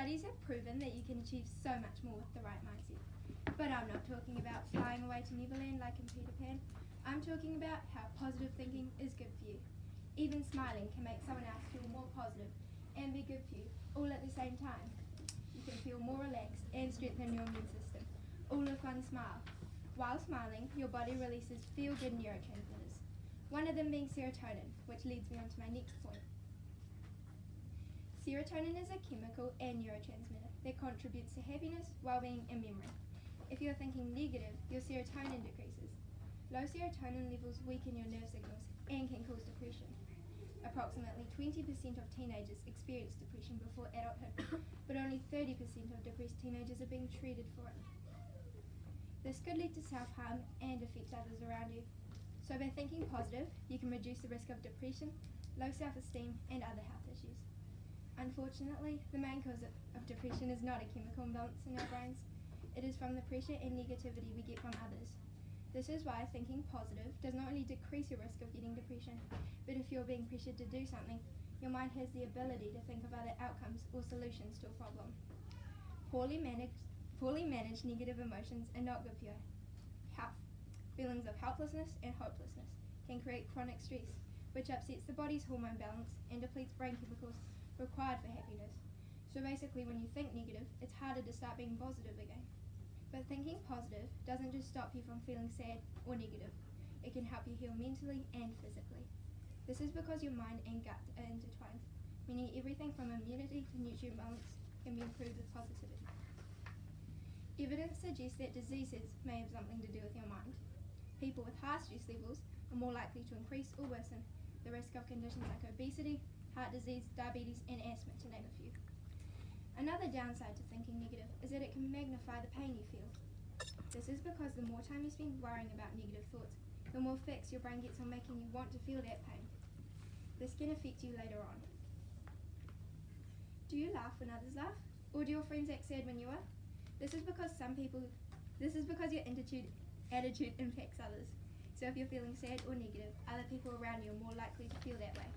Studies have proven that you can achieve so much more with the right mindset. But I'm not talking about flying away to Neverland like in Peter Pan. I'm talking about how positive thinking is good for you. Even smiling can make someone else feel more positive and be good for you, all at the same time. You can feel more relaxed and strengthen your immune system, all with one smile. While smiling, your body releases feel-good neurotransmitters, one of them being serotonin, which leads me on to my next point. Serotonin is a chemical and neurotransmitter that contributes to happiness, well-being and memory. If you're thinking negative, your serotonin decreases. Low serotonin levels weaken your nerve signals and can cause depression. Approximately 20% of teenagers experience depression before adulthood, but only 30% of depressed teenagers are being treated for it. This could lead to self-harm and affect others around you. So by thinking positive, you can reduce the risk of depression, low self-esteem and other health issues. Unfortunately, the main cause of depression is not a chemical imbalance in our brains. It is from the pressure and negativity we get from others. This is why thinking positive does not only decrease your risk of getting depression, but if you're being pressured to do something, your mind has the ability to think of other outcomes or solutions to a problem. Poorly managed negative emotions are not good for your health. Feelings of helplessness and hopelessness can create chronic stress, which upsets the body's hormone balance and depletes brain chemicals required for happiness. So basically, when you think negative, it's harder to start being positive again. But thinking positive doesn't just stop you from feeling sad or negative. It can help you heal mentally and physically. This is because your mind and gut are intertwined, meaning everything from immunity to nutrient balance can be improved with positivity. Evidence suggests that diseases may have something to do with your mind. People with high stress levels are more likely to increase or worsen the risk of conditions like obesity, heart disease, diabetes, and asthma, to name a few. Another downside to thinking negative is that it can magnify the pain you feel. This is because the more time you spend worrying about negative thoughts, the more fixed your brain gets on making you want to feel that pain. This can affect you later on. Do you laugh when others laugh? Or do your friends act sad when you are? This is because your attitude impacts others. So if you're feeling sad or negative, other people around you are more likely to feel that way.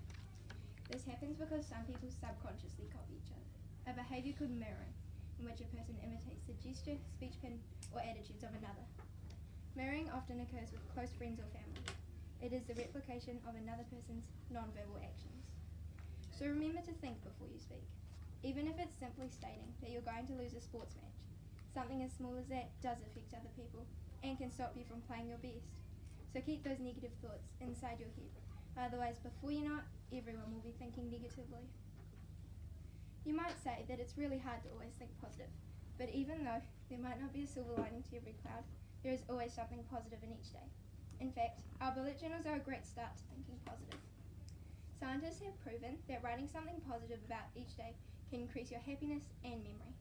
This happens because some people subconsciously copy each other, a behaviour called mirroring, in which a person imitates the gesture, speech pattern, or attitudes of another. Mirroring often occurs with close friends or family. It is the replication of another person's non-verbal actions. So remember to think before you speak, even if it's simply stating that you're going to lose a sports match. Something as small as that does affect other people and can stop you from playing your best. So keep those negative thoughts inside your head. Otherwise, before you know it, everyone will be thinking negatively. You might say that it's really hard to always think positive, but even though there might not be a silver lining to every cloud, there is always something positive in each day. In fact, our bullet journals are a great start to thinking positive. Scientists have proven that writing something positive about each day can increase your happiness and memory.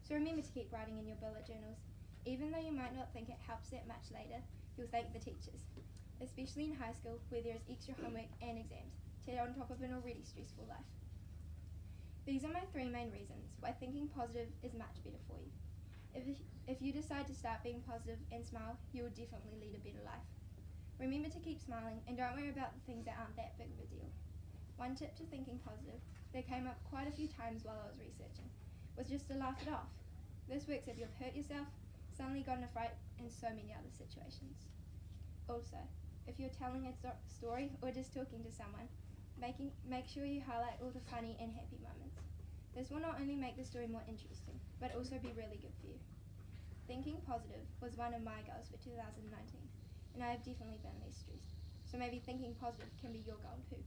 So remember to keep writing in your bullet journals. Even though you might not think it helps that much later, you'll thank the teachers, especially in high school where there is extra homework and exams, to add on top of an already stressful life. These are my 3 main reasons why thinking positive is much better for you. If you decide to start being positive and smile, you will definitely lead a better life. Remember to keep smiling and don't worry about the things that aren't that big of a deal. One tip to thinking positive that came up quite a few times while I was researching was just to laugh it off. This works if you've hurt yourself, suddenly got in a fight, and so many other situations. Also, if you're telling a story or just talking to someone, make sure you highlight all the funny and happy moments. This will not only make the story more interesting, but also be really good for you. Thinking positive was one of my goals for 2019, and I have definitely been less stressed. So maybe thinking positive can be your goal too.